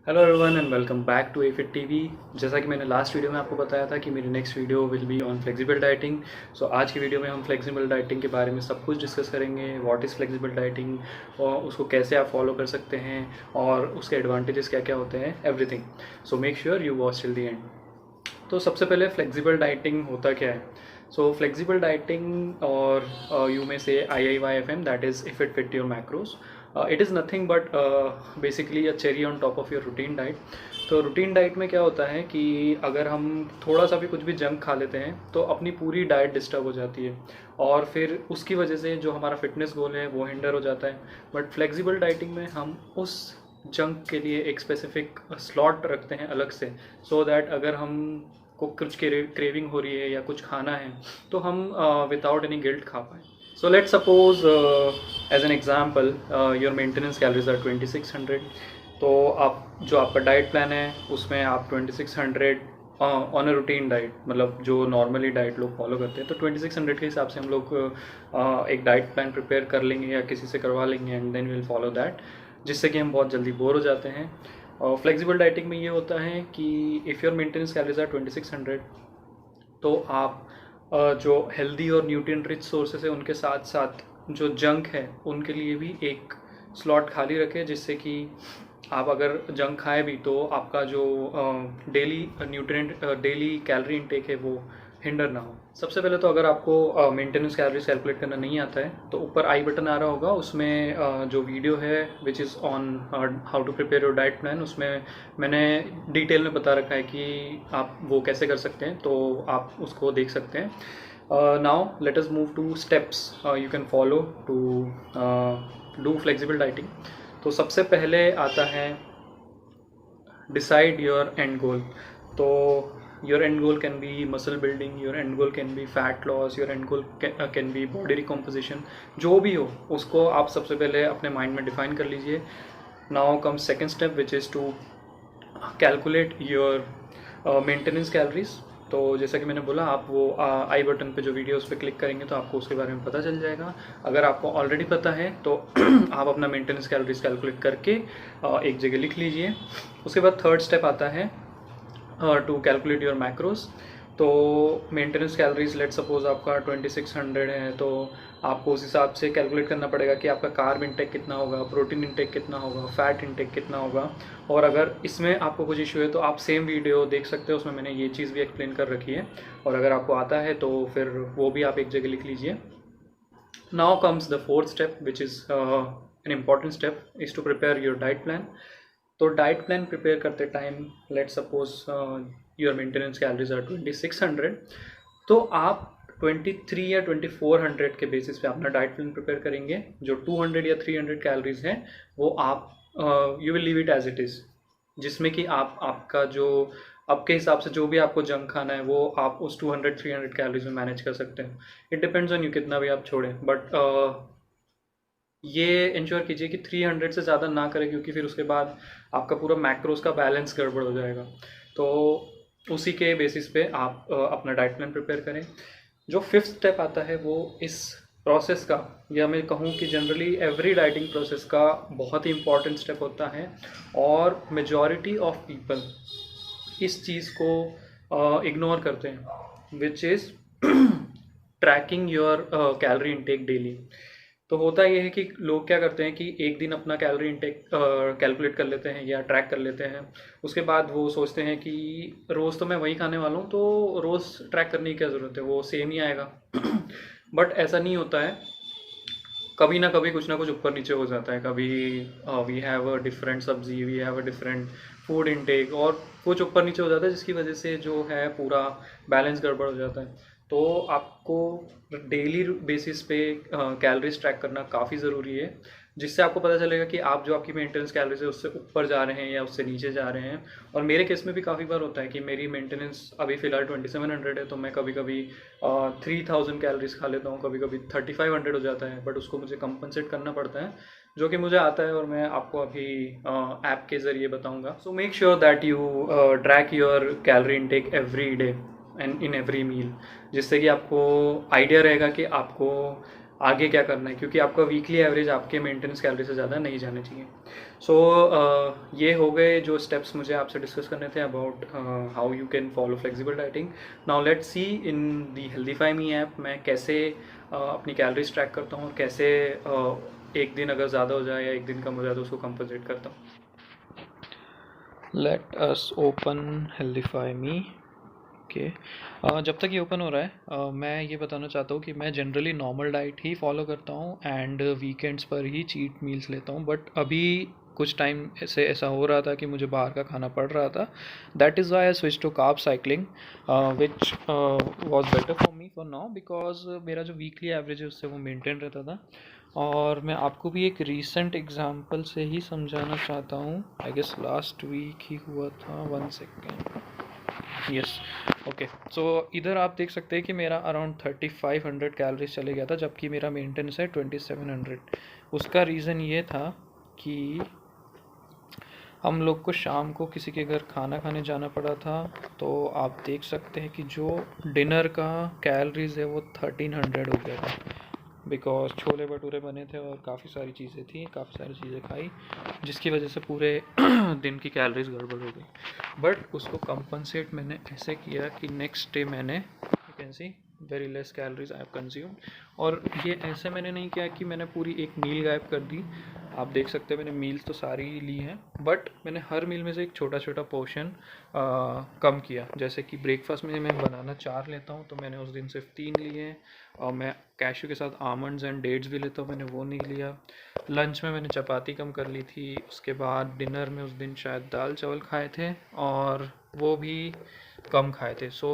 Hello everyone and welcome back to Afit TV. जैसा कि मैंने लास्ट वीडियो में आपको बताया था कि मेरी next video will be on flexible dieting. So आज की वीडियो में हम फ्लेक्सिबल डाइटिंग के बारे में सब कुछ डिस्कस करेंगे। व्हाट इज़ फ्लेक्सिबल डाइटिंग और उसको कैसे आप फॉलो कर सकते हैं और उसके एडवांटेजेस क्या क्या होते हैं, everything. So make sure you watch till the end. तो सबसे पहले फ्लेक्सिबल डाइटिंग होता क्या है। सो फ्लेक्सिबल डाइटिंग और यू में से IIYFM, that is if it fit your macros. It is nothing but basically a cherry on top of your routine diet. तो रूटीन डाइट में क्या होता है कि अगर हम थोड़ा सा भी कुछ भी जंक खा लेते हैं तो अपनी पूरी डाइट डिस्टर्ब हो जाती है और फिर उसकी वजह से जो हमारा फिटनेस गोल है वो हिंडर हो जाता है। बट फ्लेक्सिबल डाइटिंग में हम उस जंक के लिए एक स्पेसिफिक स्लॉट रखते हैं अलग से, सो दैट अगर हम को कुछ क्रेविंग हो रही है या कुछ खाना है तो हम विदाउट एनी गिल्ट खा पाएँ। So let's suppose as an example your maintenance calories are 2600। तो आप जो आपका डाइट प्लान है उसमें आप 2600 ऑन अ रूटीन डाइट, मतलब जो नॉर्मली डाइट लोग फॉलो करते हैं, तो 2600 के हिसाब से हम लोग एक डाइट प्लान प्रिपेयर कर लेंगे या किसी से करवा लेंगे and then will follow that, जिससे कि हम बहुत जल्दी बोर हो जाते हैं। और फ्लेक्सिबल डाइटिंग में ये होता है कि if your maintenance calories are 2600, तो आप जो हेल्दी और न्यूट्रिएंट रिच सोर्सेस है उनके साथ साथ जो जंक है उनके लिए भी एक स्लॉट खाली रखें, जिससे कि आप अगर जंक खाएं भी तो आपका जो daily nutrient daily calorie intake है वो हिंडर ना हो। सबसे पहले तो अगर आपको मेंटेनेंस कैलोरीज कैलकुलेट करना नहीं आता है तो ऊपर आई बटन आ रहा होगा, उसमें जो वीडियो है which is on how to prepare your diet plan, उसमें मैंने डिटेल में बता रखा है कि आप वो कैसे कर सकते हैं, तो आप उसको देख सकते हैं। Now let us move to steps you can follow to do flexible dieting. तो सबसे पहले आता है डिसाइड योर एंड गोल। तो your and goal can be muscle building, your and goal can be fat loss, your and goal can be body recomposition. जो भी हो उसको आप सबसे पहले अपने माइंड में डिफाइन कर लीजिए। Now comes second step which is to calculate your maintenance calories. तो जैसा कि मैंने बोला, आप वो आई बटन पे जो वीडियो उस पर क्लिक करेंगे तो आपको उसके बारे में पता चल जाएगा। अगर आपको ऑलरेडी पता है तो आप अपना मेंटेनेंस कैलोरीज कैलकुलेट करके एक जगह लिख लीजिए। उसके बाद थर्ड स्टेप आता है टू कैलकुलेट योर मैक्रोज। तो मेंटेनेंस कैलोरीज लेट सपोज आपका 2600 है, तो आपको उस हिसाब से कैलकुलेट करना पड़ेगा कि आपका कार्ब इंटेक कितना होगा, प्रोटीन इंटेक कितना होगा, फैट इंटेक कितना होगा। और अगर इसमें आपको कुछ इशू है तो आप सेम वीडियो देख सकते हो, उसमें मैंने ये चीज़ भी एक्सप्लेन कर रखी है। और अगर आपको आता है तो फिर वो भी आप एक जगह लिख लीजिए। Now comes the fourth step which is an important step, is to prepare your diet plan. तो डाइट प्लान प्रिपेयर करते time let suppose your maintenance calories are 2600, तो आप 23 या 2400 के बेसिस पे अपना डाइट प्लान प्रिपेयर करेंगे। जो 200 या 300 कैलोरीज हैं वो आप you will leave it as it is, जिसमें कि आप आपका जो आपके हिसाब से जो भी आपको जंक खाना है वो आप उस 200-300 कैलोरीज में मैनेज कर सकते हैं। इट डिपेंड्स ऑन यू कितना भी आप छोड़ें, बट ये इंश्योर कीजिए कि 300 से ज़्यादा ना करें, क्योंकि फिर उसके बाद आपका पूरा मैक्रोस का बैलेंस गड़बड़ हो जाएगा। तो उसी के बेसिस पे आप अपना डाइट प्लान प्रिपेयर करें। जो फिफ्थ स्टेप आता है वो इस प्रोसेस का, या मैं कहूँ कि जनरली एवरी डाइटिंग प्रोसेस का बहुत ही इम्पॉर्टेंट स्टेप होता है, और मेजॉरिटी ऑफ पीपल इस चीज़ को इग्नोर करते हैं, which is trekking your calorie intake daily. तो होता ये है कि लोग क्या करते हैं कि एक दिन अपना कैलोरी इनटेक कैलकुलेट कर लेते हैं या ट्रैक कर लेते हैं, उसके बाद वो सोचते हैं कि रोज़ तो मैं वही खाने वाला हूँ तो रोज़ ट्रैक करने की क्या ज़रूरत है, वो सेम ही आएगा। बट ऐसा नहीं होता है, कभी ना कुछ ऊपर नीचे हो जाता है। कभी we have a different sabzi, we have a different food intake, और कुछ ऊपर नीचे हो जाता है जिसकी वजह से जो है पूरा बैलेंस गड़बड़ हो जाता है। तो आपको डेली बेसिस पे कैलोरीज ट्रैक करना काफ़ी ज़रूरी है, जिससे आपको पता चलेगा कि आप जो आपकी मेंटेनेंस कैलोरीज है उससे ऊपर जा रहे हैं या उससे नीचे जा रहे हैं। और मेरे केस में भी काफ़ी बार होता है कि मेरी मेंटेनेंस अभी फ़िलहाल 2700 है, तो मैं कभी कभी 3000 कैलोरीज खा लेता हूँ, कभी कभी 3500 हो जाता है, बट उसको मुझे कंपनसेट करना पड़ता है, जो कि मुझे आता है और मैं आपको अभी ऐप के ज़रिए बताऊँगा। So make sure that you track your calorie intake every day and in every meal, जिससे कि आपको आइडिया रहेगा कि आपको आगे क्या करना है, क्योंकि आपका वीकली एवरेज आपके मेंटेनेंस कैलोरी से ज़्यादा नहीं जाने चाहिए। सो ये हो गए जो स्टेप्स मुझे आपसे डिस्कस करने थे about how you can follow flexible dieting. Now let's see in the healthify me app मैं कैसे अपनी कैलोरीज ट्रैक करता हूँ और कैसे एक दिन अगर ज़्यादा हो जाए या एक दिन कम हो जाए तो उसको कंपनसेट करता हूँ। लेट अस ओपन हेल्दीफाई मी। ओके, जब तक ये ओपन हो रहा है मैं ये बताना चाहता हूँ कि मैं जनरली नॉर्मल डाइट ही फॉलो करता हूँ एंड वीकेंड्स पर ही चीट मील्स लेता हूँ, बट अभी कुछ टाइम से ऐसा हो रहा था कि मुझे बाहर का खाना पड़ रहा था। That is why I switch to carb cycling which was better for me for now, because मेरा जो वीकली एवरेज है उससे वो मेंटेन रहता था। और मैं आपको भी एक रीसेंट एग्जांपल से ही समझाना चाहता हूँ। आई गेस लास्ट वीक ही हुआ था। 1 सेकेंड। Yes, okay. सो इधर आप देख सकते हैं कि मेरा अराउंड 3500 कैलोरीज चले गया था, जबकि मेरा मेंटेनेंस है 2700। उसका रीज़न ये था कि हम लोग को शाम को किसी के घर खाना खाने जाना पड़ा था, तो आप देख सकते हैं कि जो डिनर का कैलोरीज है वो 1300 हो गया था, बिकॉज छोले भटूरे बने थे और काफ़ी सारी चीज़ें थी, काफ़ी सारी चीज़ें खाई, जिसकी वजह से पूरे दिन की कैलोरीज गड़बड़ हो गई। बट उसको कंपनसेट मैंने ऐसे किया कि नेक्स्ट डे मैंने, you can see very less calories I have consumed. और ये ऐसे मैंने नहीं किया कि मैंने पूरी एक मील गायब कर दी। आप देख सकते हैं मैंने मील्स तो सारी ली हैं, बट मैंने हर मील में से एक छोटा छोटा पोर्शन कम किया। जैसे कि ब्रेकफास्ट में मैं बनाना 4 लेता हूँ, तो मैंने उस दिन सिर्फ 3 लिए हैं। और मैं कैश्यू के साथ आमंड्स एंड डेट्स भी लेता हूँ, मैंने वो नहीं लिया। लंच में मैंने चपाती कम कर ली थी। उसके बाद डिनर में उस दिन शायद दाल चावल खाए थे और वो भी कम खाए थे। So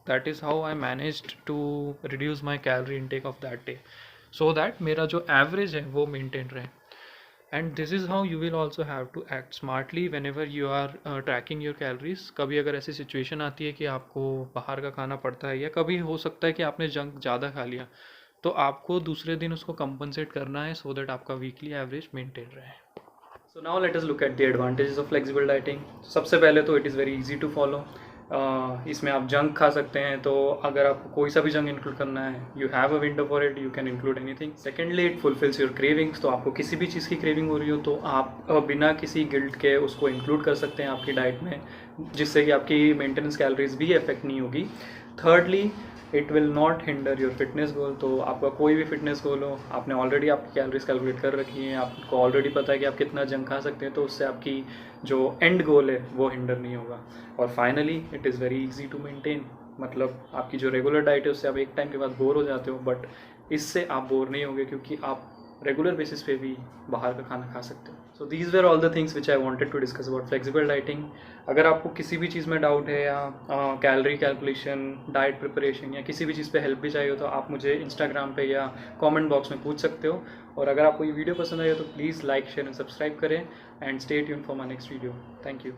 that is how I managed to reduce my calorie intake of that day, so that मेरा जो एवरेज है वो मेंटेन रहे। And this is how you will also have to act smartly whenever you are tracking your calories. कभी अगर ऐसी situation आती है कि आपको बाहर का खाना पड़ता है, या कभी हो सकता है कि आपने जंक ज़्यादा खा लिया, तो आपको दूसरे दिन उसको कंपनसेट करना है सो दैट आपका वीकली एवरेज मेंटेन रहे। So now let us look at the advantages of flexible dieting. सबसे पहले तो it is very easy to follow. इसमें आप जंक खा सकते हैं, तो अगर आपको कोई सा भी जंक इंक्लूड करना है, you have a window for it, you can include anything. Secondly, it fulfils your cravings. तो आपको किसी भी चीज़ की क्रेविंग हो रही हो तो आप बिना किसी गिल्ट के उसको इंक्लूड कर सकते हैं आपकी डाइट में, जिससे कि आपकी मेंटेनेंस कैलोरीज भी इफेक्ट नहीं होगी। Thirdly, it will not hinder your fitness goal. तो आपका कोई भी फिटनेस गोल हो, आपने ऑलरेडी आपकी कैलोरीज कैलकुलेट कर रखी हैं, आपको ऑलरेडी पता है कि आप कितना जंक खा सकते हैं, तो उससे आपकी जो एंड गोल है वो हिंडर नहीं होगा। और finally, it is very easy to maintain. मतलब आपकी जो रेगुलर डाइट है उससे आप एक टाइम के बाद बोर हो जाते हो, बट इससे आप बोर नहीं होगे क्योंकि आप रेगुलर बेसिस पे भी बाहर का खाना खा सकते हो। So these were all the things which I wanted to discuss about flexible dieting. अगर आपको किसी भी चीज़ में डाउट है या कैलोरी कैलकुलेशन, डाइट प्रिपरेशन या किसी भी चीज़ पे हेल्प भी चाहिए हो, तो आप मुझे इंस्टाग्राम पे या कमेंट बॉक्स में पूछ सकते हो। और अगर आपको ये वीडियो पसंद आई हो तो please like, share and subscribe करें and stay tuned for my next video. Thank you.